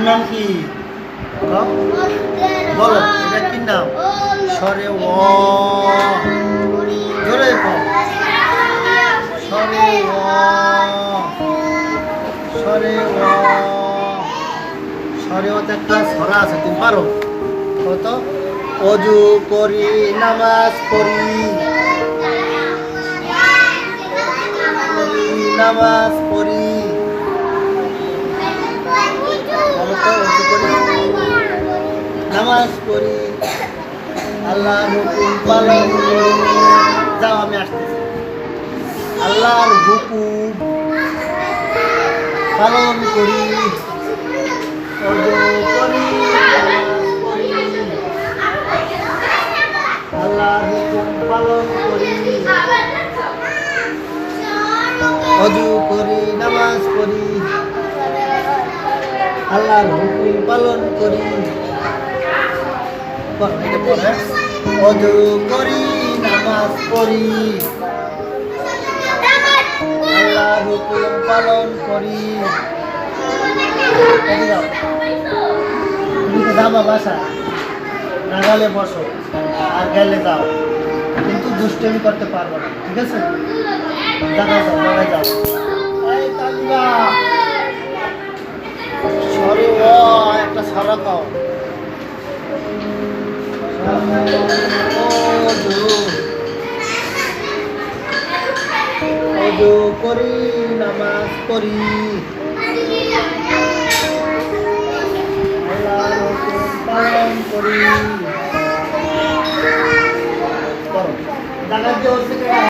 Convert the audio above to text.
নাম কি? বলো এটা কি নাম? সরে ও, জোরে কও। সরে ও, সরে ও, সরে ওতে একটা ছড়া আছে, তুমি পারো কত? অজু করি নামাজ পড়ি, নামাজ পড়ি, অজু করি নামাজ পড়ি, আল্লাহর হুকুম পালন করি। যাও আমি আসতেছি। আল্লাহর হুকুম পালন করি, অজু করি, নামাজ পড়ি, আল্লাহর হুকুম পালন করি, অজু করি নামাজ পড়ি, আল্লাহর হুকুম পালন করি। অজু করি নামাজ পড়ি, আল্লাহর হুকুম পালন করি। তুমি তো যাবা বাসা, না গেলে বসো, আর গেলে যাও, কিন্তু দুষ্টমি করতে পারবো না, ঠিক আছে? জায়গায় যাও, জায়গায় যাও। এই তালিবা, সরে ও একটা সরা পাও। অজু করি নামাজ পড়ি, আল্লাহর হুকুম পালন করি। করো, জায়গায় যে